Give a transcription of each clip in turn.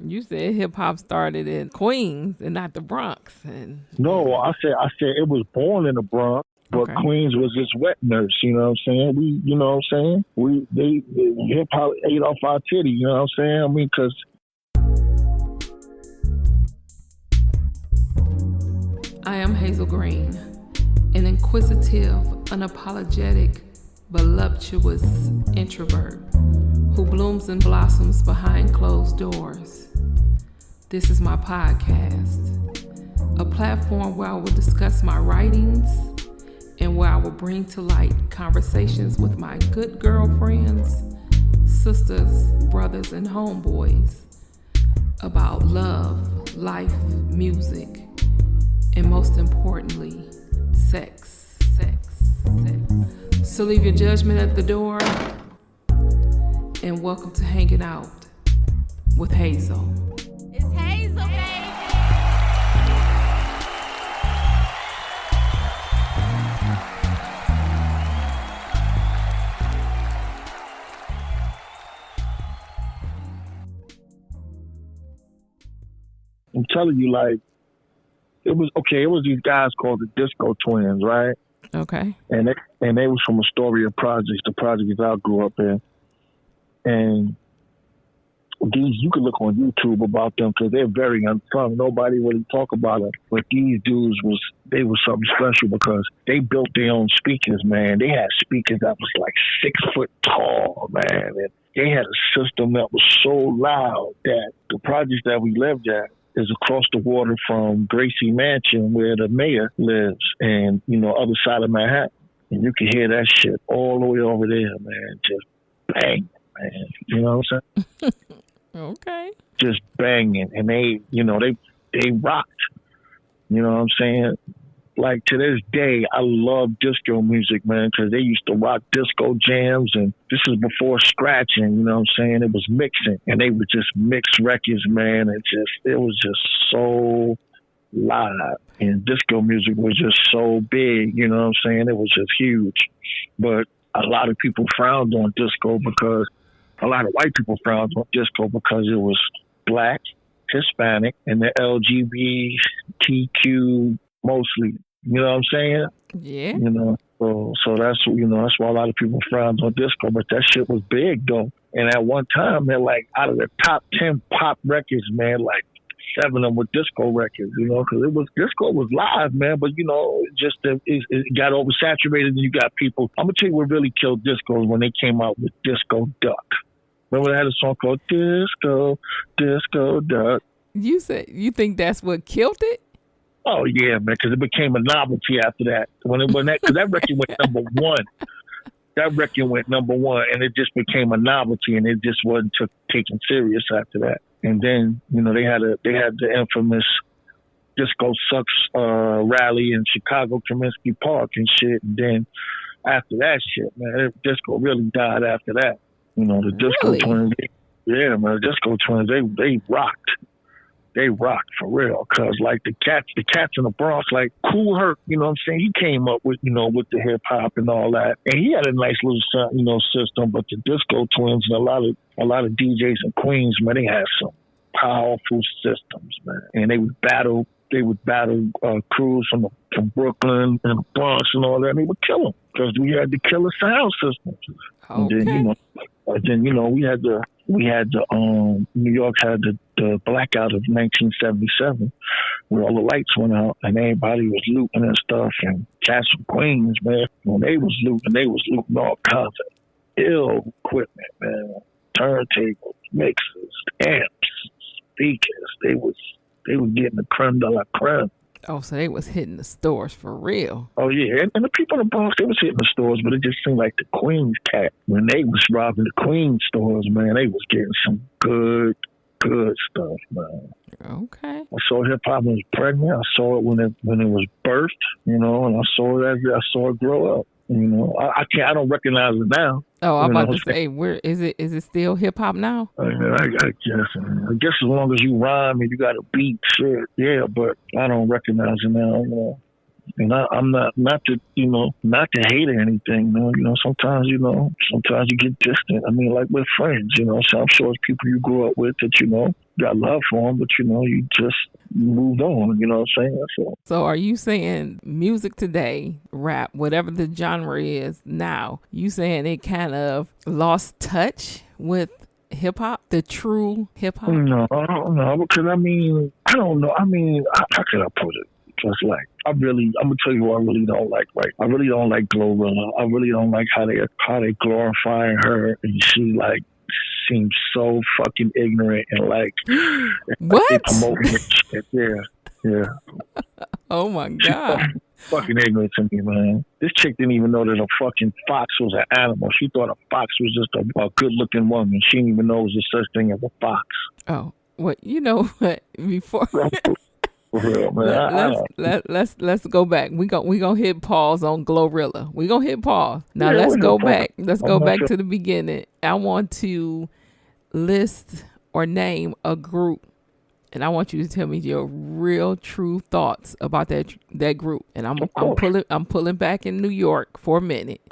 You said hip hop started in Queens and not the Bronx. And no, I said it was born in the Bronx, but Queens was its wet nurse. You know what I'm saying? You know what I'm saying? They hip hop ate off our titty. You know what I'm saying? I mean, because I am Hayzelgreene, an inquisitive, unapologetic, voluptuous introvert who blooms and blossoms behind closed doors. This is my podcast, a platform where I will discuss my writings and where I will bring to light conversations with my good girlfriends, sisters, brothers, and homeboys about love, life, music, and most importantly, sex. So leave your judgment at the door and welcome to Hanging Out with Hazel. It's Hazel, baby. I'm telling you, like, it was these guys called the Discotwins, right? Okay. And they was from Astoria projects, the projects I grew up in. And these, you can look on YouTube about them because they're very unsung. Nobody really talk about them. But these dudes was something special because they built their own speakers, man. They had speakers that was like 6 foot tall, man. And they had a system that was so loud that the projects that we lived at is across the water from Gracie Mansion where the mayor lives and, other side of Manhattan. And you can hear that shit all the way over there, man. Just bang, man. You know what I'm saying? Okay. Just banging. And they rocked. You know what I'm saying? Like, to this day, I love disco music, man, because they used to rock disco jams, and this is before scratching, you know what I'm saying? It was mixing, and they would just mix records, man. It was just so live, and disco music was just so big, you know what I'm saying? It was just huge. But a lot of people frowned on disco because a lot of white people frowned on disco because it was black, Hispanic, and the LGBTQ mostly. You know what I'm saying? Yeah. So that's why a lot of people frowned on disco, but that shit was big though. And at one time, man, like out of the top 10 pop records, man, like 7 of them were disco records, because disco was live, man. But it got oversaturated, and you got people. I'm gonna tell you what really killed disco when they came out with Disco Duck. Remember they had a song called Disco Duck. You said you think that's what killed it? Oh yeah, man, because it became a novelty after that. Because that record went number one. That record went number one, and it just became a novelty, and it just wasn't taken serious after that. And then they had the infamous Disco Sucks rally in Chicago Comiskey Park and shit. And then after that shit, man, disco really died after that. The Disco Twins, yeah, man, the Disco Twins, they rocked. They rocked for real, cause like the cats in the Bronx, like Kool Herc, you know what I'm saying? He came up with, with the hip hop and all that, and he had a nice little, system. But the Disco Twins and a lot of DJs in Queens, man, they had some powerful systems, man, and they would battle crews from Brooklyn and the Bronx and all that, and they would kill them because we had the killer sound systems. Okay. And then we had the New York had the blackout of 1977 where all the lights went out and everybody was looting and stuff, and cats from Queens, man, when they was looting all kinds of ill equipment, man, turntables, mixers, amps, speakers. They was getting the creme de la creme. Oh, so they was hitting the stores for real. Oh, yeah. And the people in the Bronx, they was hitting the stores, but it just seemed like the Queens cat, when they was robbing the Queens stores, man, they was getting some good stuff, man. Okay. I saw hip-hop when it was pregnant. I saw it when it was birthed, and I saw it grow up. I don't recognize it now. Oh, I'm about to say, where is it? Is it still hip hop now? I guess as long as you rhyme and you got a beat, shit, yeah. But I don't recognize it now. And I'm not to not to hate or anything. Sometimes you get distant. I mean, like with friends. So I'm sure it's people you grew up with that got love for them, but you just moved on. You know what I'm saying? So are you saying music today, rap, whatever the genre is now, you saying it kind of lost touch with hip hop, the true hip hop? No, because I don't know. How can I put it? Just like I'm gonna tell you what I really don't like. Right, I really don't like Glorilla. I really don't like how they glorifying her, and she like seems so fucking ignorant and like what? They promoting shit. Yeah. Oh my god. Fucking ignorant to me, man. This chick didn't even know that a fucking fox was an animal. She thought a fox was just a good-looking woman. She didn't even know it was a such thing as a fox. Oh, well, you know what? Before For real, man. Let's go back. We gonna hit pause on Glorilla. We gonna hit pause. Now let's go back. Let's go back to the beginning. I want to list or name a group. And I want you to tell me your real, true thoughts about that group. And I'm pulling back in New York for a minute.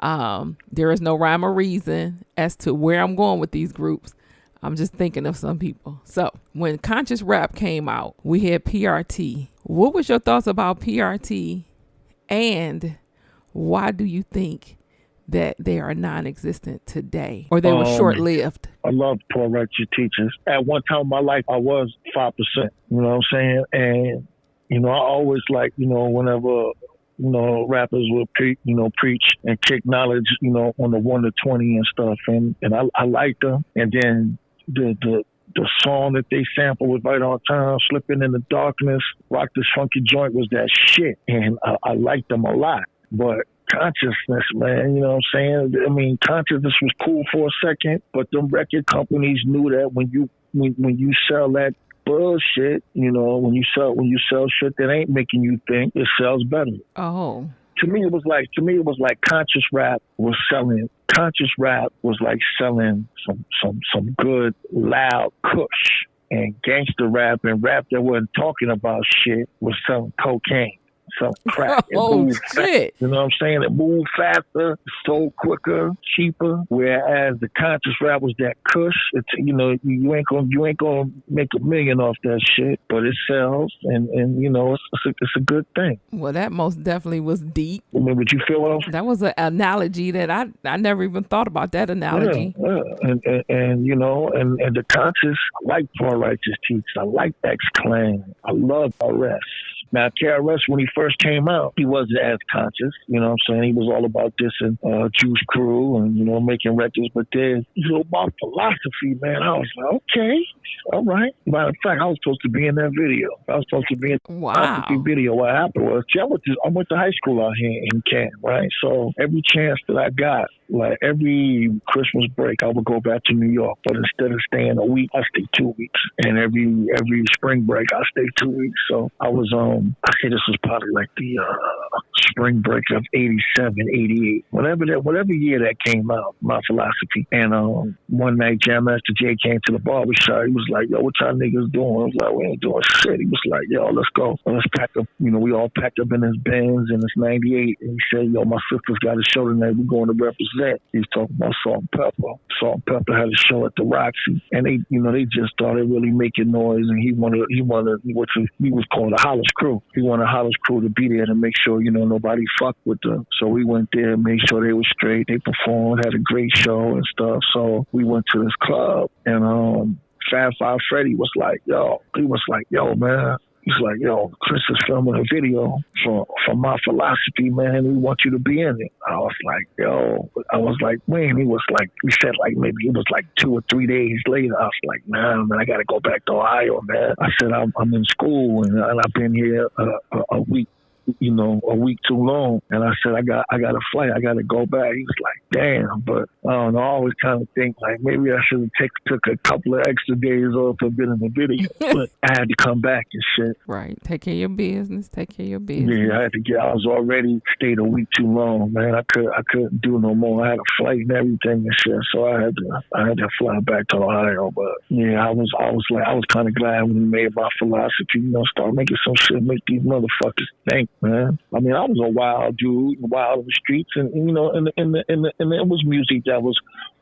There is no rhyme or reason as to where I'm going with these groups. I'm just thinking of some people. So when conscious rap came out, we had PRT. What was your thoughts about PRT, and why do you think that they are non-existent today, or they were short-lived? I love Poor Righteous Teachers. At one time in my life, I was 5%. You know what I'm saying? And I always like whenever rappers would preach and kick knowledge on the 1 to 20 and stuff, and I liked them. And then the song that they sampled was Right on Time, Slipping in the Darkness, Rock This Funky Joint was that shit, and I liked them a lot. But consciousness, man, you know what I'm saying? I mean, consciousness was cool for a second, but them record companies knew that when you sell that bullshit, when you sell shit that ain't making you think, it sells better. Oh. To me it was like conscious rap was selling. Conscious rap was like selling some good loud kush, and gangster rap and rap that wasn't talking about shit was selling cocaine. Some crack. Oh, shit. You know what I'm saying? It moved faster, sold quicker, cheaper. Whereas the conscious rap was that kush. It's you ain't gonna make $1 million off that shit, but it sells, and it's a good thing. Well, that most definitely was deep. I mean, would you feel what I'm saying? That was an analogy that I never even thought about that analogy. Yeah. And the conscious, I like Poor Righteous Teachers. I like X-Clan. I love RS. Now, KRS, when he first came out, he wasn't as conscious, you know what I'm saying? He was all about dissing Juice Crew and, making records. But then, about philosophy, man, I was like, okay, all right. Matter of fact, I was supposed to be in that video. I was supposed to be in the philosophy video. What happened was, I went to high school out here in Canton, right? So every chance that I got, like every Christmas break, I would go back to New York. But instead of staying a week, I stayed 2 weeks. And every spring break, I stayed 2 weeks. So I was I say this was probably like the spring break of 87, 88, whatever year that came out, my philosophy. And one night, Jam Master Jay came to the barbershop. He was like, yo, what y'all niggas doing? I was like, we ain't doing shit. He was like, yo, let's go. Let's pack up. We all packed up in his Benz, and it's 98. And he said, yo, my sister's got a show tonight. We're going to represent. He was talking about Salt and Pepper. Salt and Pepper had a show at the Roxy. And they just started really making noise. And he wanted what he was called a Hollis crew. He wanted Hollis crew to be there to make sure, nobody fucked with them. So we went there, made sure they were straight. They performed, had a great show and stuff. So we went to this club, and Fab Five Freddy was like, yo, man. He's like, yo, Chris is filming a video for my philosophy, man. We want you to be in it. I was like, when? He said like maybe it was like 2 or 3 days later. I was like, nah, man, I got to go back to Ohio, man. I said, I'm in school, and I've been here a week. A week too long. And I said, I got a flight. I got to go back. He was like, damn. But I don't know. I always kind of think like maybe I should have took a couple of extra days off and been in the video. But I had to come back and shit. Right. Take care of your business. Yeah, I had to I was already stayed a week too long, man. I couldn't do no more. I had a flight and everything and shit. So I had to fly back to Ohio. But yeah, I was kind of glad when we made my philosophy, start making some shit, make these motherfuckers think. man. I mean, I was a wild dude, wild in the streets, and you know, and it was music that was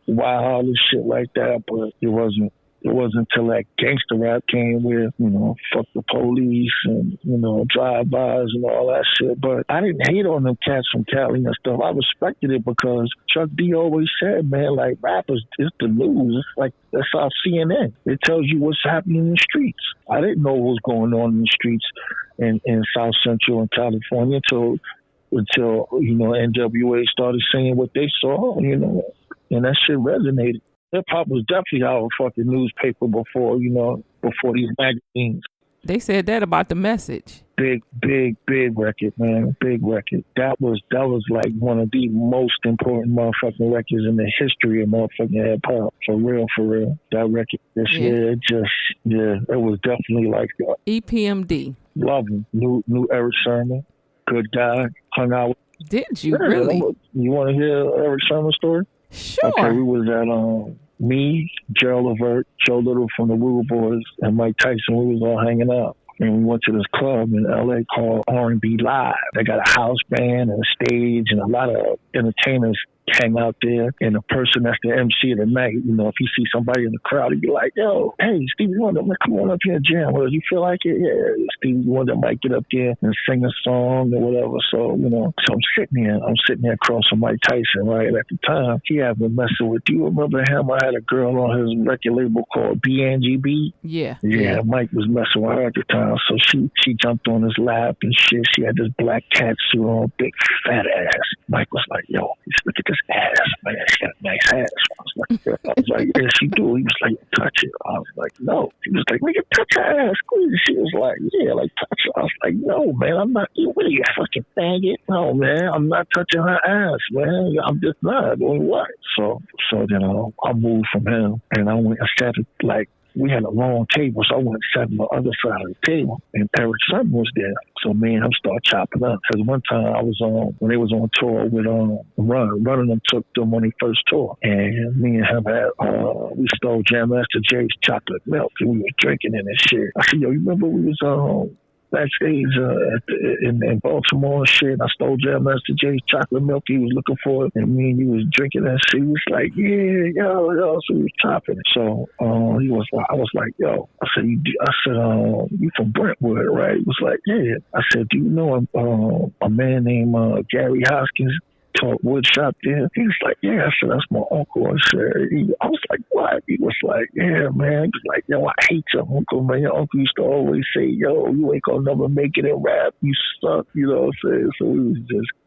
wild and shit like that, but it wasn't. It wasn't until that gangster rap came with, you know, fuck the police and, you know, drive-bys and all that shit. But I didn't hate on them cats from Cali and stuff. I respected it because Chuck D always said, man, like, rappers, it's the news. It's like, that's our CNN. It tells you what's happening in the streets. I didn't know what was going on in the streets in South Central and California until, you know, NWA started saying what they saw, you know, and that shit resonated. Hip-hop was definitely our fucking newspaper before, you know, before these magazines. They said that about The Message. Big record, man. Big record. That was like one of the most important motherfucking records in the history of motherfucking hip-hop. For real. That record this year, it was definitely like that. EPMD. Love him. New Eric Sermon. Good guy. Hung out with. Did you really? You want to hear Eric Sermon's story? Sure. Okay, we was at me, Gerald Levert, Joe Little from the Woo Boys, and Mike Tyson. We was all hanging out, and we went to this club in L.A. called R&B Live. They got a house band and a stage, and a lot of entertainers hang out there. And the person that's the MC of the night, you know, if you see somebody in the crowd, he'd be like, "Yo, hey, Stevie Wonder, man, come on up here and jam. Well, you feel like it? Yeah." Stevie Wonder might get up there and sing a song or whatever. So, you know, so I'm sitting there across from Mike Tyson, right? At the time, he had been messing with, do you remember him? I had a girl on his record label called BAngieB. Yeah, Mike was messing with her at the time. So she jumped on his lap and shit. She had this black cat suit on, big fat ass. Mike was like, "Yo, look at this ass, man. She got a nice ass." I was like, "Yeah, she do." He was like, "Touch it." I was like, "No." He was like, "Nigga, touch her ass, squeeze." She was like, "Yeah, like touch her." I was like, "No, man, I'm not. You really a fucking faggot? No, man, I'm not touching her ass, man. I'm just not doing what." So then I moved from him and I went and sat at, like, we had a long table, so I went and sat on the other side of the table, and Eric Sermon was there. So me and him started chopping up. Because one time I was when they was on tour with Run and them took them on their first tour, and me and him had we stole Jam Master Jay's chocolate milk, and we were drinking in and shit. I said, "Yo, you remember we was backstage in Baltimore and shit. I stole Jam Master Jay's chocolate milk. He was looking for it, and me and you was drinking that shit." He was like, "Yeah, yo." So we was topping it. So he was like, I was like, "Yo," I said, "You from Brentwood, right?" He was like, "Yeah." I said, "Do you know a man named Gary Hoskins taught woodshop there?" He was like, "Yeah." I said, "That's my uncle." I was like, "What?" He was like, "Yeah, man." He was like, "Yo, I hate your uncle, man. Your uncle used to always say, yo, you ain't gonna never make it in rap. You suck." You know what I'm saying? So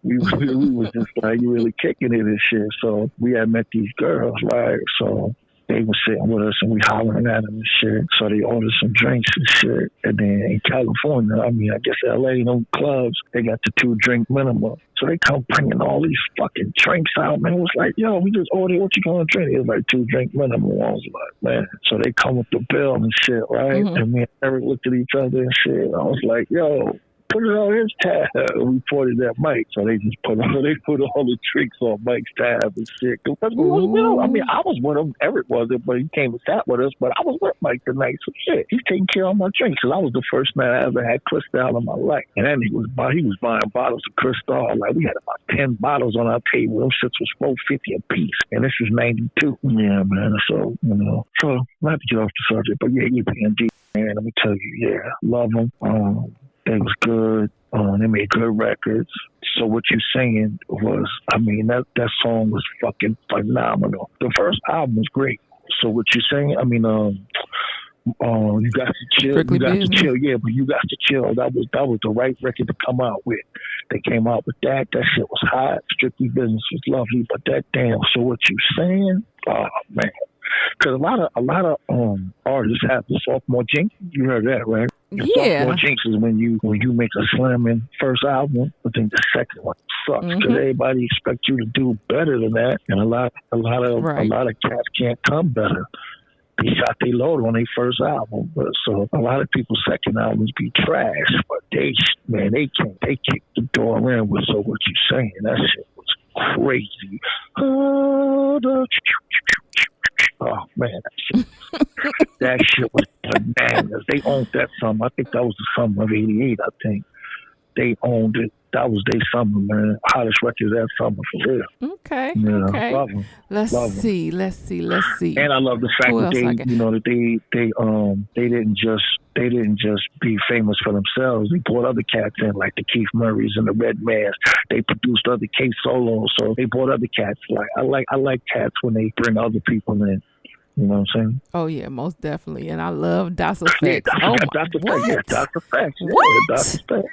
we was just like really kicking it and shit. So we had met these girls, right? So they were sitting with us and we hollering at them and shit. So they ordered some drinks and shit. And then in California, I mean, I guess LA, them clubs, they got the 2-drink minimum. So they come bringing all these fucking drinks out, man. It was like, "Yo, we just ordered, what you gonna drink?" It was like 2-drink minimum. I was like, man. So they come with the bill and shit, right? Mm-hmm. And me and Eric looked at each other and shit. I was like, "Yo, put it on his tab." We pointed at Mike, so they just put all the drinks on Mike's tab and shit. Because we was with him. I mean, I was with him. Eric wasn't, but he came and sat with us. But I was with Mike tonight, so shit. He's taking care of my drinks because I was the first man I ever had Cristal in my life. And then he was buying bottles of Cristal. Like, we had about 10 bottles on our table. Those shits was $4.50 a piece, and this was '92. Yeah, man. So you know, so not to get off the subject, but yeah, EPMD, man. Let me tell you, yeah, love them. They was good. They made good records. So what you saying was, I mean, that song was fucking phenomenal. The first album was great. So what you saying? I mean, you got to chill. Strictly You got Business. to chill. Yeah, but you got to chill. That was the right record to come out with. They came out with that. That shit was hot. Strictly Business was lovely. But that damn. So what you saying? Oh man. Because a lot of artists have the sophomore jinx. You heard that, right? The sophomore jinx is when you make a slamming first album, but then the second one sucks because everybody expects you to do better than that, and a lot of cats can't come better. They shot their load on their first album, but so a lot of people's second albums be trash, but they kick the door in with So What You Saying. That shit was crazy. Oh man, that shit was bananas. They owned that summer. I think that was the summer of '88. I think they owned it. That was their summer, man. Hottest records that summer for real. Okay. Yeah, Okay. love 'em. Let's Love 'em. see. Let's see. And I love the fact Who that else I got? they, you know, that they didn't just be famous for themselves. They brought other cats in, like the Keith Murrays and the Red Mans. They produced other K solos, so they brought other cats. Like I like cats when they bring other people in. You know what I'm saying? Oh yeah, most definitely. And I love Das Yeah, Effects. Oh my, that's the what? fact. Yeah, that's the fact. Yeah, What? that's the fact.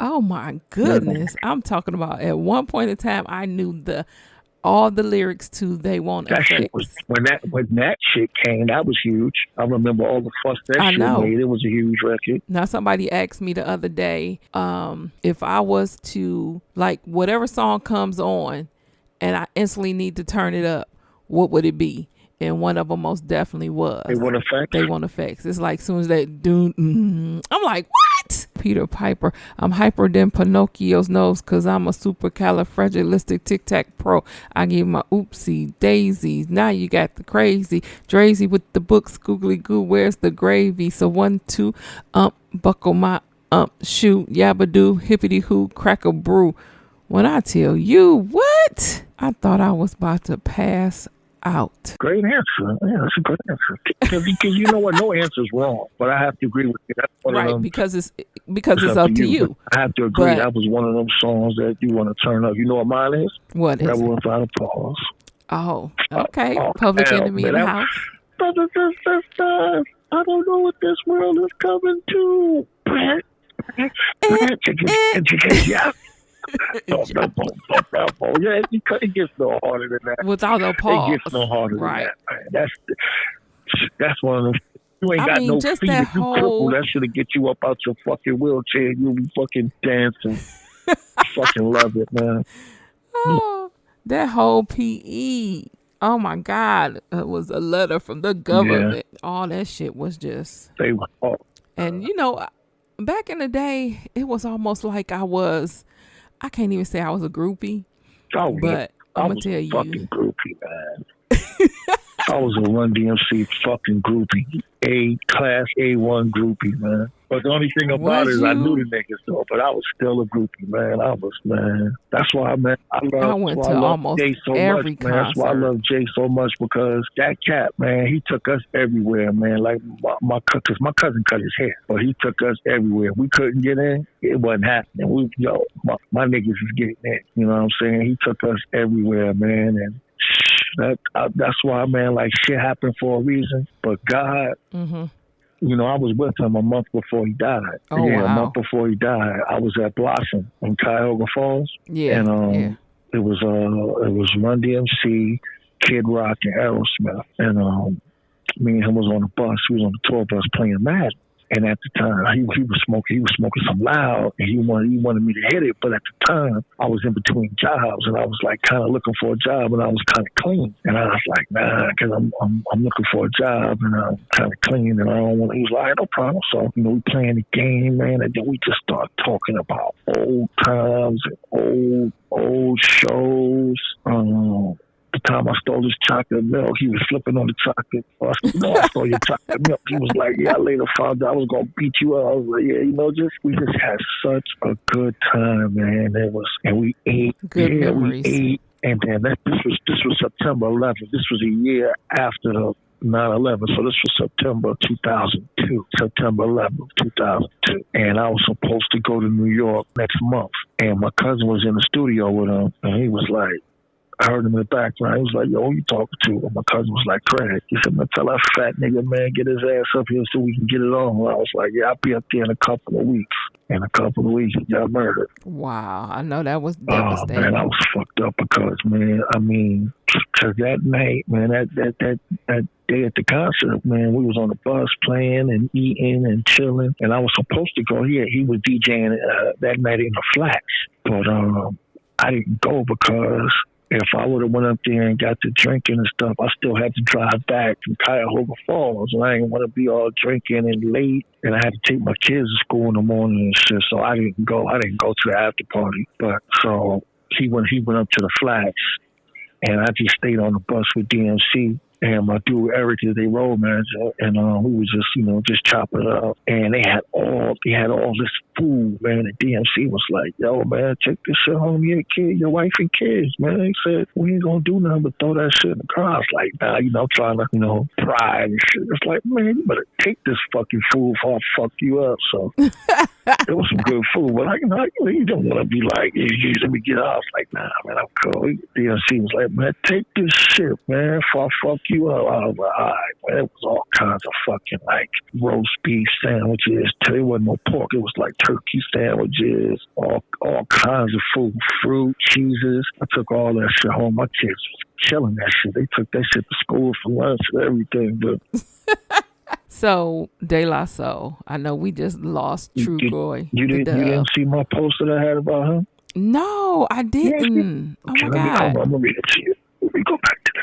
Oh my goodness. I'm talking about at one point in time I knew all the lyrics to They Want That Effects. shit was when that shit came. That was huge. I remember all the fuss that I shit know. made. It was a huge record. Now somebody asked me the other day, if I was to like whatever song comes on and I instantly need to turn it up, what would it be? And one of them most definitely was They Want Effects. They Want Effects. It's like as soon as they do, I'm like, what? Peter Piper. I'm hyper than Pinocchio's nose because I'm a supercalifragilistic tic-tac pro. I give my oopsie daisies. Now you got the crazy. Drazy with the books. Googly goo. Where's the gravy? So 1, 2, buckle my shoe. Yabba-doo. Hippity-hoo. Crack a brew. When I tell you what? I thought I was about to pass out. Great answer. Yeah, that's a good answer. Because you know what? No answer's wrong. But I have to agree with you. That's one Right, of them, because it's up to you. I have to agree. But- that was one of them songs that you want to turn up. You know what mine is? What is Rebel it? Without a Pause. Oh, okay. Oh, Public hell, Enemy man, in the that- house. Brothers and sisters, I don't know what this world is coming to. Yeah. Yeah, it gets no harder than that. Without a pause. It gets no harder Right. than that, man. That's one of them. You ain't I got mean, no just feet. that If you whole- cripple, that should get you up out your fucking wheelchair. You'll be fucking dancing. Fucking love it, man. Oh, that whole PE. Oh my God. It was a letter from the government. All that shit was just. They were all. And you know, back in the day, it was almost like I can't even say I was a groupie, Oh, but I I'm going was to tell a you. fucking groupie, man. I was a Run-DMC fucking groupie. Class A1 groupie, man. But the only thing about it is I knew the niggas though, but I was still a groupie, man. That's why, man. I went to almost Jay so every much, man. That's why I concert. love Jay so much, because that cat, man, he took us everywhere, man. Like my cousin cut his hair, but he took us everywhere. We couldn't get in, it wasn't happening. My niggas is getting in. You know what I'm saying? He took us everywhere, man, and that's why, man. Like shit happened for a reason, but God. Mm-hmm. You know, I was with him a month before he died. Oh, yeah, wow. A month before he died, I was at Blossom in Cuyahoga Falls. Yeah, And it was Run-DMC, Kid Rock, and Aerosmith. And me and him was on the bus. We was on the tour bus playing Madden. And at the time, he was smoking some loud, and he wanted me to hit it. But at the time, I was in between jobs, and I was like kind of looking for a job, and I was kind of clean. And I was like, nah, because I'm looking for a job, and I'm kind of clean, and I don't want. He was like, no problem. So we playing the game, man, and then we just start talking about old times and old shows. The time I stole his chocolate milk, he was flipping on the chocolate. I stole your chocolate milk. He was like, yeah, I later found out I was going to beat you up. I was like, yeah, we just had such a good time, man. And we ate. Good memories. We ate. And then this was September 11th. This was a year after the 9/11, so this was September 2002, September 11th, 2002. And I was supposed to go to New York next month. And my cousin was in the studio with him, and he was like, I heard him in the background. He was like, yo, who you talking to? And my cousin was like, Craig. He said, man, tell that fat nigga, man, get his ass up here so we can get it on. And I was like, yeah, I'll be up there in a couple of weeks. In a couple of weeks, he got murdered. Wow. I know that was Oh, devastating. man, I was fucked up because, man, because that night, man, that day at the concert, man, we was on the bus playing and eating and chilling. And I was supposed to go here. He was DJing that night in the Flats. But I didn't go because if I would have went up there and got to drinking and stuff, I still had to drive back from Cuyahoga Falls, and I didn't want to be all drinking and late, and I had to take my kids to school in the morning and shit. So I didn't go. I didn't go to the after party. But so he went up to the Flats, and I just stayed on the bus with DMC. and my dude Eric is their road manager, and we was just chopping it up, and they had all this food, man. And DMC was like, yo, man, take this shit home, your wife and kids, man. They said, we ain't gonna do nothing but throw that shit in the car. I was like, nah, trying to, pride and shit. It's like, man, you better take this fucking food before I fuck you up. So it was some good food, but you don't want to be like, let me get off. Like, nah, man, I'm cool. DMC was like, man, take this shit, man, before I fuck you up. I was like, all right, man. It was all kinds of fucking like roast beef sandwiches. There wasn't no pork. It was like turkey sandwiches, all kinds of food, fruit, cheeses. I took all that shit home. My kids was killing that shit. They took that shit to school for lunch and everything. But so, De La Soul, I know we just lost True Goy. You didn't see my post that I had about him? No, I didn't. Yeah. Okay, oh my God. I'm gonna read it to you. Let me go back to that.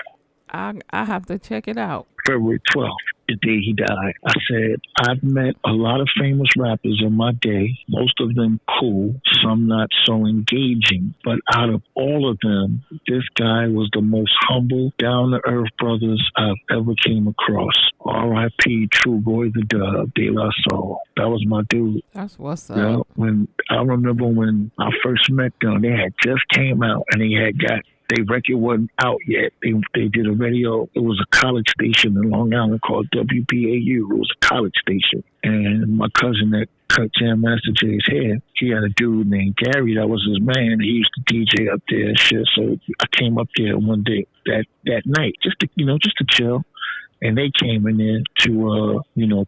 I have to check it out. February 12th, the day he died. I said, I've met a lot of famous rappers in my day, most of them cool, some not so engaging. But out of all of them, this guy was the most humble, down-to-earth brothers I've ever came across. R.I.P. True Boy the Dub, De La Soul. That was my dude. That's what's up. Yeah, I remember when I first met them, they had just came out and they had got their record wasn't out yet. They did a radio. It was a college station in Long Island called WBAU. It was a college station. And my cousin that cut Jam Master J's hair, he had a dude named Gary that was his man. He used to DJ up there and shit. So I came up there one day that night just to chill. And they came in there to,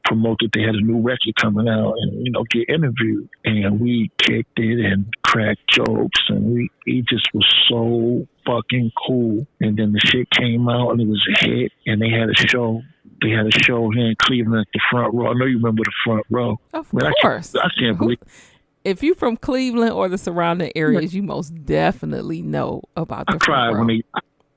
promote that they had a new record coming out and, get interviewed. And we kicked it and cracked jokes. And he just was so fucking cool. And then the shit came out and it was a hit. And they had a show. They had a show here in Cleveland at the Front Row. I know you remember the Front Row. Of course. I can't believe it. If you're from Cleveland or the surrounding areas, you most definitely know about the Front Row.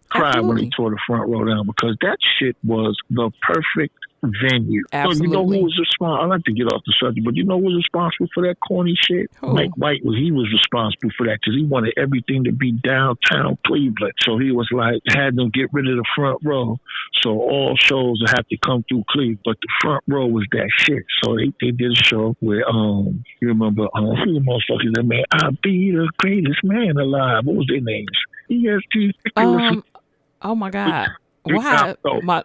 Cried when he tore the Front Row down because that shit was the perfect venue. Absolutely. So you know who was responsible? I like to get off the subject, but you know who was responsible for that corny shit? Who? Mike White was responsible for that because he wanted everything to be downtown Cleveland. So he was like, had them get rid of the Front Row. So all shows would have to come through Cleveland, but the Front Row was that shit. So they did a show where, you remember, who the motherfuckers that man, I'll be the greatest man alive. What was their names? EST. Oh my God. Why?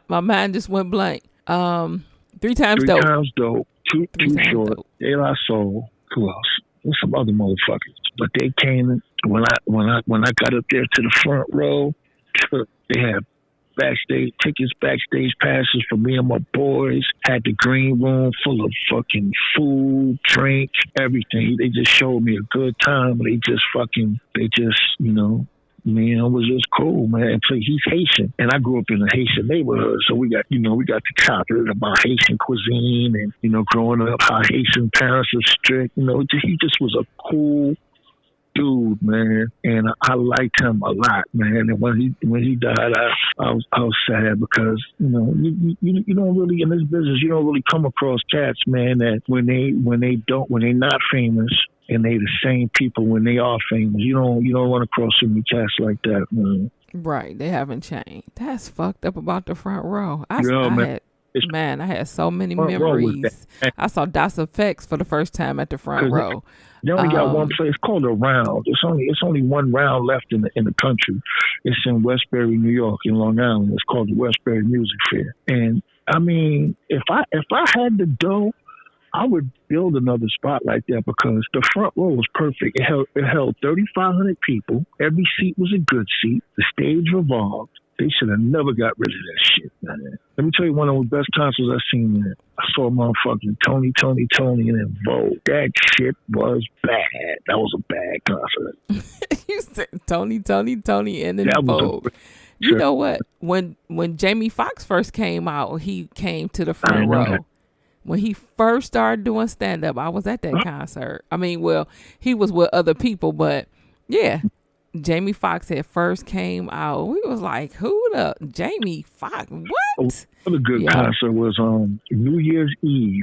My mind just went blank. 3 times dope. 3 times dope. Too short. Dope. De La Soul. Who else? There's some other motherfuckers. But they came when I got up there to the Front Row. They had backstage tickets, backstage passes for me and my boys. Had the green room full of fucking food, drink, everything. They just showed me a good time. Man, it was just cool, man. So he's Haitian, and I grew up in a Haitian neighborhood, so we got to cop it about Haitian cuisine and, growing up, how Haitian parents are strict. He just was a cool dude, man, and I liked him a lot, man. And when he died, I was sad because you don't really in this business you don't really come across cats, man, that when they not famous. And they the same people when they are famous. You don't run across so many cats like that, man. Right, they haven't changed. That's fucked up about the Front Row. I had so many memories. I saw Das Effects for the first time at the Front Row. They only got one place called a Round. It's only one round left in the country. It's in Westbury, New York, in Long Island. It's called the Westbury Music Fair. And I mean, if I had the dough, I would build another spot like that because the Front Row was perfect. It held 3,500 people. Every seat was a good seat. The stage revolved. They should have never got rid of that shit, man. Let me tell you one of the best concerts I've seen, man. I saw motherfucking Tony, and then Vogue. That shit was bad. That was a bad concert. You said Tony, and then Vogue. You know what? When Jamie Foxx first came out, he came to the Front Row. When he first started doing stand-up, I was at that concert. I mean, well, he was with other people, but yeah, Jamie Foxx had first came out. We was like, who the Jamie Foxx? What? Another good concert was New Year's Eve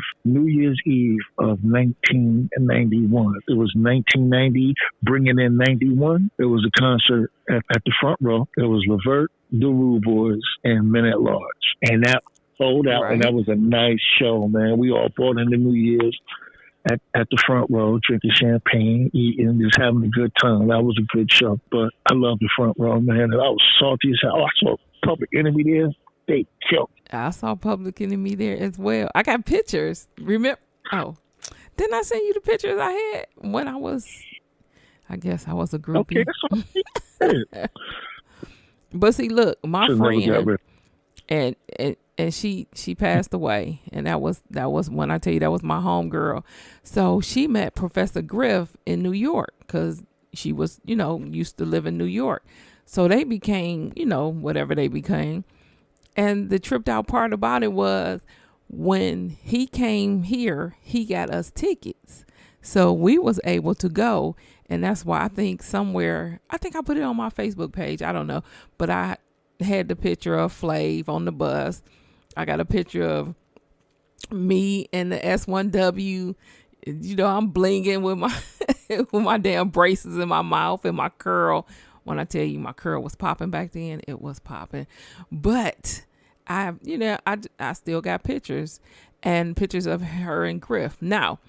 of 1991. It was 1990, bringing in 91. It was a concert at the Front Row. It was Levert, the Rude Boys, and Men at Large. And that sold out, Right. and that was a nice show, man. We all brought in the New Year's at the front row, drinking champagne, eating, just having a good time. That was a good show. But I love the front row, man. And I was salty as hell. Oh, I saw Public Enemy there. They killed. I saw Public Enemy there as well. I got pictures. Remember? Oh, didn't I send you the pictures I had when I guess I was a groupie. Okay, that's all. But see, look, my Should've never got friend, rid- and she passed away, and that was when I tell you that was my home girl. So she met Professor Griff in New York because she was, used to live in New York. So they became, whatever they became. And the tripped out part about it was when he came here, he got us tickets. So we was able to go. And that's why I think I put it on my Facebook page. I don't know. But I had the picture of Flav on the bus. I got a picture of me and the S1W. I'm blinging with my with my damn braces in my mouth and my curl. When I tell you my curl was popping back then, it was popping. But I still got pictures and pictures of her and Griff. Now,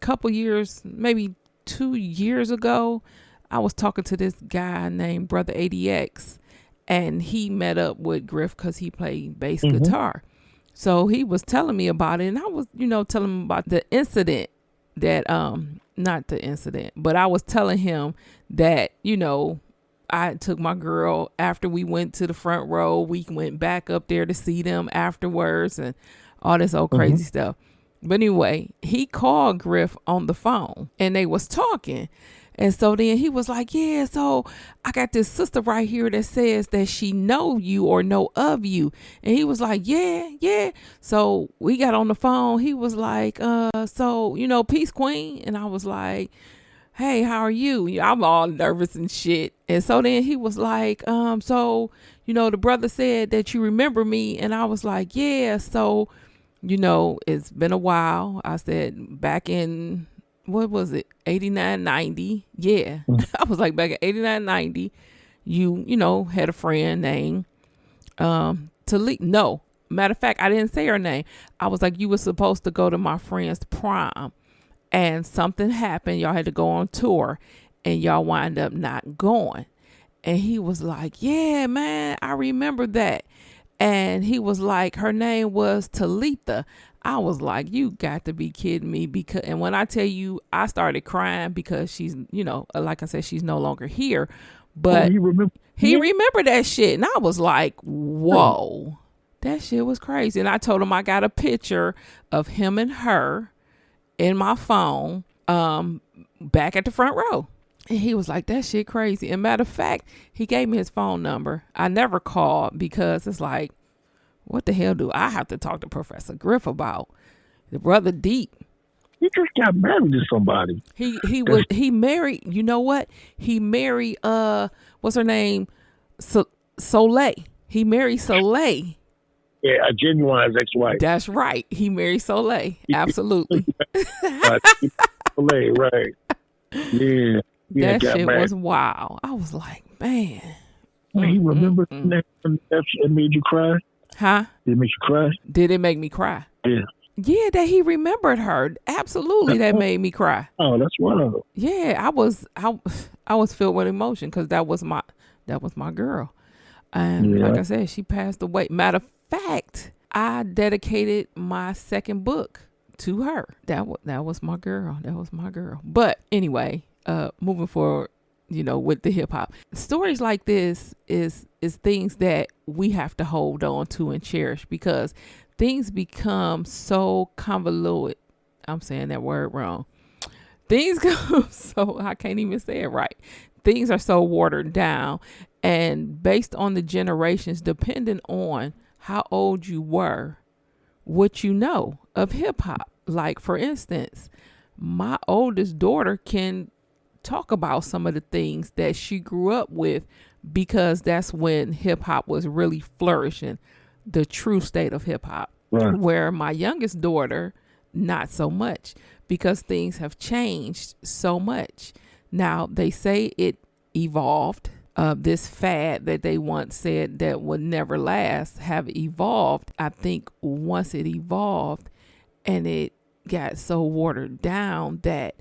couple years, maybe 2 years ago, I was talking to this guy named Brother ADX, and he met up with Griff because he played bass guitar. So he was telling me about it, and I was, telling him about the incident that, not the incident, but I was telling him that, I took my girl after we went to the front row. We went back up there to see them afterwards and all this old crazy stuff. But anyway, he called Griff on the phone and they was talking. And so then he was like, yeah, so I got this sister right here that says that she know you or know of you. And he was like, yeah. So we got on the phone. He was like, so, peace, queen. And I was like, hey, how are you? I'm all nervous and shit. And so then he was like, so, the brother said that you remember me. And I was like, yeah. So, it's been a while. I said back in, what was it? 89, 90. Yeah. I was like back in 89, 90, you had a friend named, Talik. No, matter of fact, I didn't say her name. I was like, you were supposed to go to my friend's prom and something happened. Y'all had to go on tour and y'all wind up not going. And he was like, yeah, man, I remember that. And he was like, her name was Talitha. I was like, you got to be kidding me. And when I tell you, I started crying because she's, like I said, she's no longer here. But he remembered that shit. And I was like, whoa, that shit was crazy. And I told him I got a picture of him and her in my phone back at the front row. And he was like, that shit crazy. And matter of fact, he gave me his phone number. I never called because it's like, what the hell do I have to talk to Professor Griff about? The brother deep. He just got married to somebody. He married, you know what? He married, what's her name? Soleil. He married Soleil. Yeah, a genuine ex-wife. That's right. He married Soleil. Absolutely. Soleil, right. Yeah. That shit was wild. I was like, man. He remembered that made you cry? Huh? Did it make you cry? Did it make me cry? Yeah. Yeah, that he remembered her. Absolutely, that made me cry. Oh, that's wild. Yeah, I was filled with emotion because that was my girl. And like I said, she passed away. Matter of fact, I dedicated my second book to her. That was my girl. That was my girl. But anyway, moving forward, with the hip hop stories like this is things that we have to hold on to and cherish because things become so convoluted. I'm saying that word wrong. Things go so, I can't even say it right. Things are so watered down, and based on the generations, depending on how old you were, what you know of hip hop. Like, for instance, my oldest daughter can talk about some of the things that she grew up with because that's when hip hop was really flourishing, the true state of hip hop. Right. Where my youngest daughter, not so much, because things have changed so much. Now, they say it evolved. this fad that they once said that would never last have evolved. I think once it evolved and it got so watered down that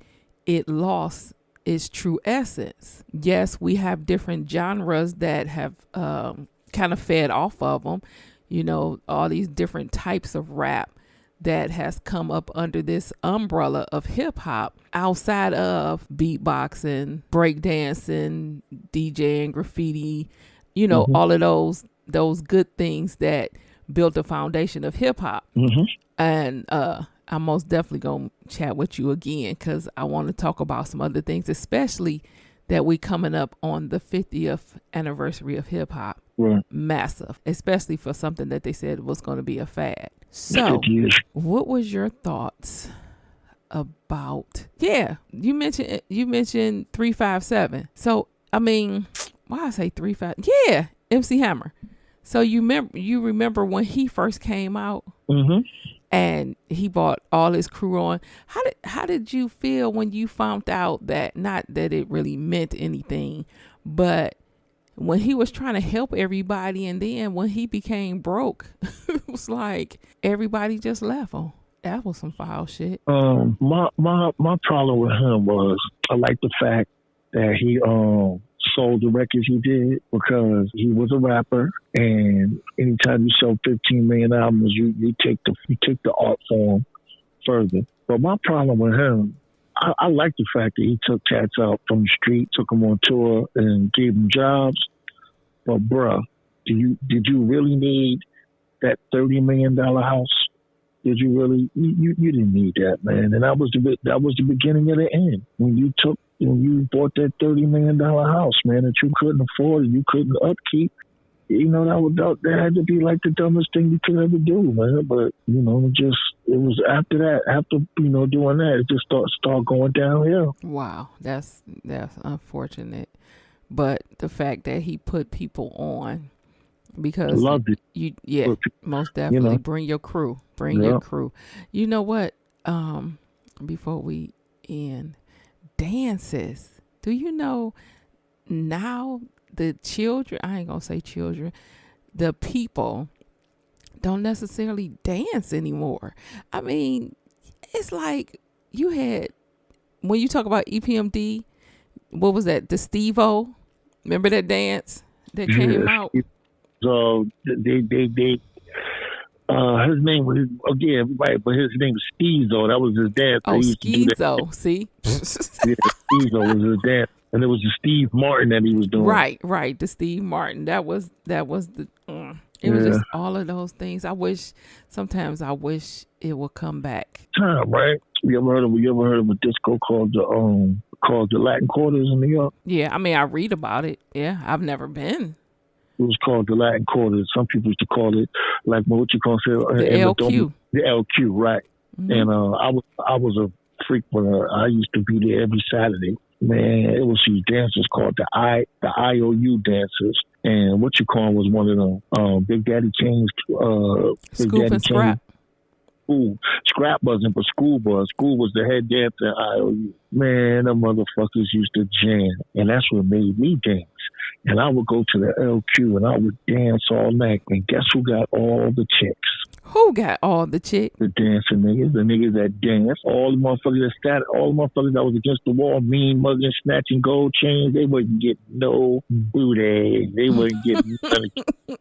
it lost its true essence. Yes, we have different genres that have kind of fed off of them. You know, all these different types of rap that has come up under this umbrella of hip hop outside of beatboxing, breakdancing, DJing, graffiti, you know, all of those good things that built the foundation of hip hop. And I'm most definitely going to chat with you again because I want to talk about some other things, especially that we coming up on the 50th anniversary of hip hop. Right. Massive, especially for something that they said was going to be a fad. So, what was your thoughts about? Yeah, you mentioned 357. So, I mean, why I say 35? Yeah, MC Hammer. So you remember when he first came out, and he brought all his crew on. How did you feel when you found out that, not that it really meant anything, but when he was trying to help everybody, and then when he became broke, it was like everybody just left him. That was some foul shit. My problem with him was I like the fact that he sold the records he did because he was a rapper, and anytime you sell 15 million albums, you take the art form further. But my problem with him, I like the fact that he took cats out from the street, took them on tour, and gave them jobs. But bruh, did you really need that $30 million house? Did you really? You didn't need that, man. And that was the beginning of the end. When you bought that $30 million house, man, that you couldn't afford and you couldn't upkeep. You know, that had to be like the dumbest thing you could ever do, man. But, you know, it was after doing that, it just start going downhill. Wow, that's unfortunate. But the fact that he put people on, because loved it. Most definitely, bring your crew, your crew. You know what? Before we end, dances. Do you know now? The children, I ain't gonna say children, the people don't necessarily dance anymore. I mean, it's like you had, when you talk about EPMD, what was that? The Steve-O? Remember that dance that came out? So they his name was, again, right, but his name was Skeezo. That was his dance. Oh, Skeezo, see? Yeah, Skeezo was his dance. And it was the Steve Martin that he was doing. Right. The Steve Martin. That was the. It was just all of those things. Sometimes I wish it would come back. Time, right? You ever heard of a disco called the Latin Quarters in New York? Yeah, I mean, I read about it. Yeah, I've never been. It was called the Latin Quarters. Some people used to call it like what you call it, the LQ. The LQ, right? And I was a frequenter. I used to be there every Saturday. Man, it was these dancers called the I.O.U.Dancers, and what you call was one of them. Big Daddy Kane's Scoop and Scrap. Ooh, Scrap wasn't, but School was. School was the head dancer at I.O.U. Man, the motherfuckers used to jam, and that's what made me dance. And I would go to the LQ and I would dance all night. And guess who got all the chicks? Who got all the chicks? The dancing niggas, the niggas that dance. All the motherfuckers that was against the wall, mean, mugging, snatching gold chains. They wouldn't get no booty. They wouldn't get none of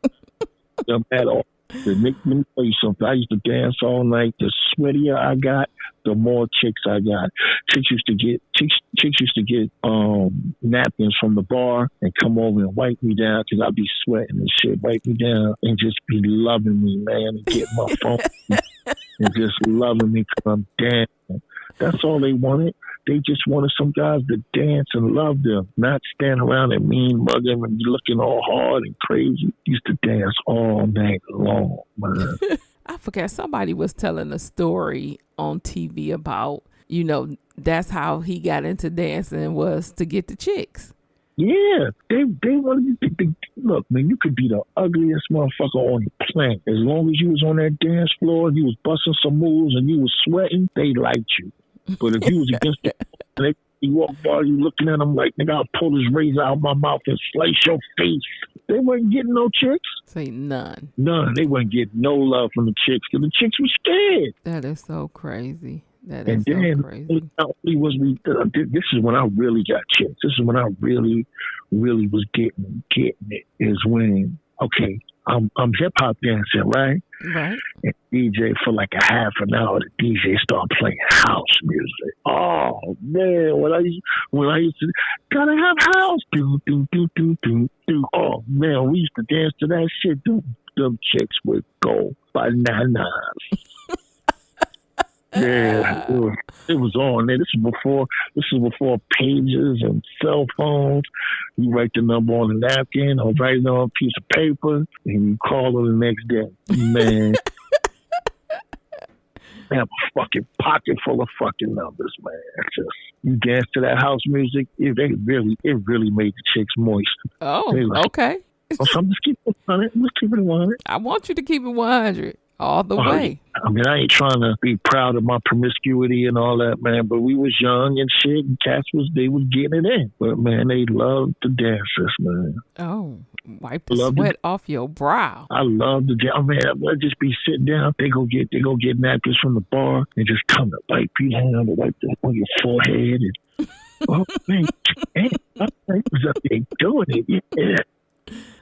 them at all. Let me tell you something. I used to dance all night. The sweatier I got, the more chicks I got. Chicks used to get napkins from the bar and come over and wipe me down because I'd be sweating and shit. Wipe me down and just be loving me, man, and get my phone and just loving me because I'm dancing. That's all they wanted. They just wanted some guys to dance and love them, not stand around and mean mug them and be looking all hard and crazy. Used to dance all night long, man. I forgot, somebody was telling a story on TV about, that's how he got into dancing, was to get the chicks. Yeah, they wanted you to look, man, you could be the ugliest motherfucker on the planet. As long as you was on that dance floor, you was busting some moves and you was sweating, they liked you. But if you was against the You walk by, you looking at them like, nigga, I'll pull this razor out of my mouth and slice your face. They wasn't getting no chicks. Say none. None. They wasn't getting no love from the chicks because the chicks were scared. That is so crazy. That And is then, so crazy. not only was we, this is when I really got chicks. This is when I really, really was getting it. Is when, okay, I'm hip hop dancing, right? Right. And DJ for like a half an hour, the DJ started playing house music. Oh man, when I used to gotta have house, do do do do do do. Oh man, we used to dance to that shit. Them chicks would go bananas. Yeah, it was on there. This is before pages and cell phones. You write the number on a napkin or write it on a piece of paper, and you call them the next day. Man, I have a fucking pocket full of fucking numbers, man. Just you dance to that house music. It really made the chicks moist. Oh, like, okay. So I'm just keep it 100. Let's keep it 100. I want you to keep it 100 all the way. I mean, I ain't trying to be proud of my promiscuity and all that, man, but we was young and shit, and cats they was getting it in. But, man, they loved the dancers, man. Oh, wipe the sweat off your brow. I love the dance. Man, I'd just be sitting down. They go get napkins from the bar and just come to wipe your hand or wipe on your forehead. And, oh, man, I was up there doing it. Yeah.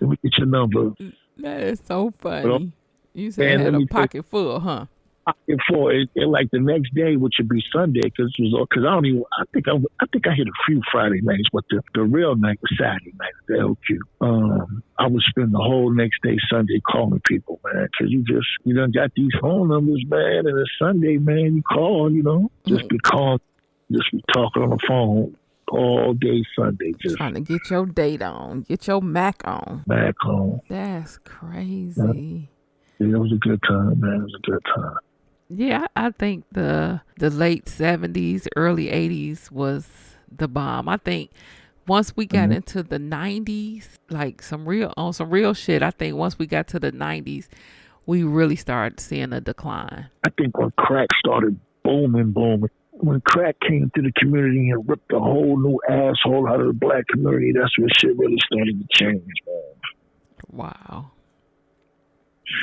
Let me get your number. That is so funny. But, you said had a pocket full, huh? Pocket full. And like the next day, which would be Sunday, because I think I hit a few Friday nights, but the real night was Saturday night at the LQ. I would spend the whole next day Sunday calling people, man, because you done got these phone numbers, man, and it's Sunday, man, you call, just be calling, just be talking on the phone all day Sunday, just trying to get your date on, get your Mac on. That's crazy. Yeah, it was a good time, man. It was a good time. Yeah, I think the late 70s, early 80s was the bomb. I think once we got into the 90s, like some real shit, I think once we got to the 90s, we really started seeing a decline. I think when crack started booming, when crack came to the community and ripped a whole new asshole out of the black community, that's when shit really started to change, man. Wow.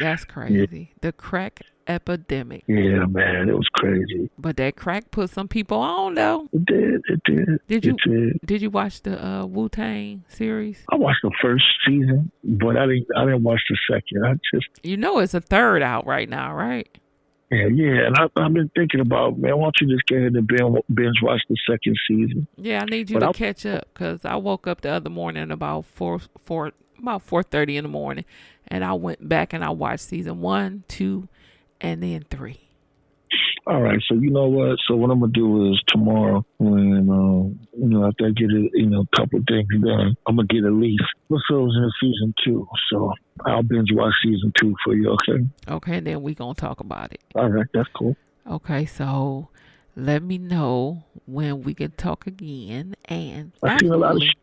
That's crazy. Yeah. The crack epidemic. Yeah, man, it was crazy. But that crack put some people on, though. It did. Did you watch the Wu-Tang series? I watched the first season, but I didn't watch the second. It's a third out right now, right? Yeah, and I've been thinking about, man, why don't you just get ahead and binge watch the second season? Yeah, I need you to catch up, because I woke up the other morning about 4:30 in the morning, and I went back and I watched season 1, 2, and then 3. All right, so you know what? So what I'm gonna do is tomorrow, when after I get a couple of things done, I'm gonna get at least episodes in season 2. So I'll binge watch season 2 for you. Okay. Okay, then we gonna talk about it. All right, that's cool. Okay, so let me know when we can talk again. And I seen a lot of shit.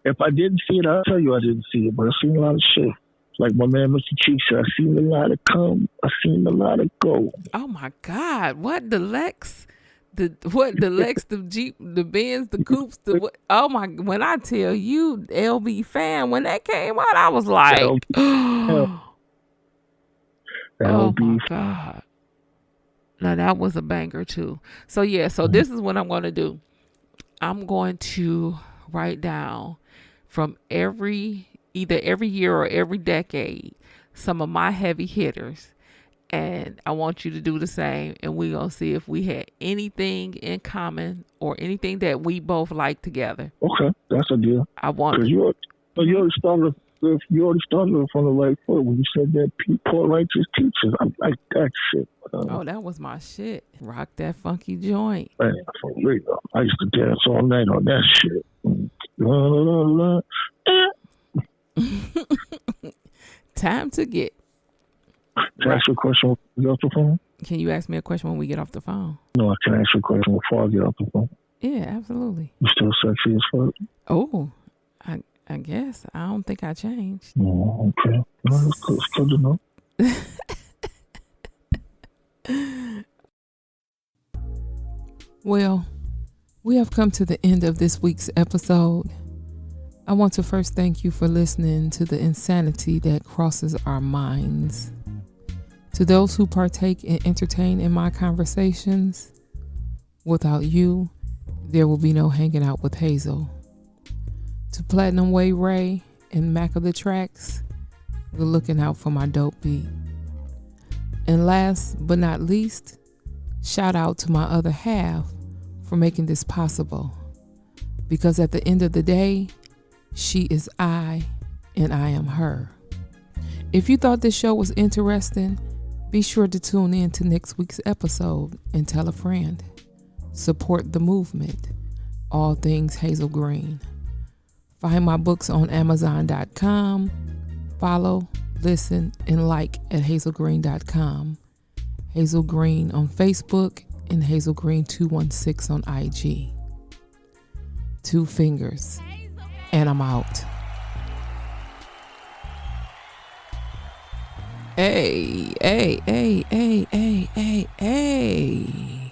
If I didn't see it, I'll tell you I didn't see it, but I seen a lot of shit. Like my man, Mr. Cheek said, I seen a lot of come. I seen a lot of go. Oh my God! What the Lex, the Jeep, the Benz, the Coupes, oh my! When I tell you, LB fan, when that came out, I was like, oh my God! Now that was a banger too. So yeah, this is what I'm going to do. I'm going to write down from either every year or every decade, some of my heavy hitters. And I want you to do the same. And we're going to see if we had anything in common or anything that we both like together. Okay, that's a deal. I want to. You already started from the right foot when you said that poor righteous teachers. I like that shit. That was my shit. Rock that funky joint. Man, for real. I used to dance all night on that shit. La, la, la, la. Time to get. Can I ask you a question when we get off the phone? Can you ask me a question when we get off the phone? No, I can ask you a question before I get off the phone. Yeah, absolutely. You still sexy as fuck? Oh, I guess. I don't think I changed. Oh, okay. No, it's good to know. Well, We have come to the end of this week's episode. I want to first thank you for listening to the insanity that crosses our minds. To those who partake and entertain in my conversations, without you, there will be no hanging out with Hazel. To Platinum Way Ray and Mac of the Tracks, we're looking out for my dope beat. And last but not least, shout out to my other half for making this possible. Because at the end of the day, she is I and I am her. If you thought this show was interesting, be sure to tune in to next week's episode and tell a friend. Support the movement. All things Hayzelgreene. Find my books on Amazon.com. Follow, listen, and like at Hayzelgreene.com. Hayzelgreene on Facebook and Hayzelgreene216 on IG. 2 fingers. And I'm out. Hey, hey, hey, hey, hey, hey, hey.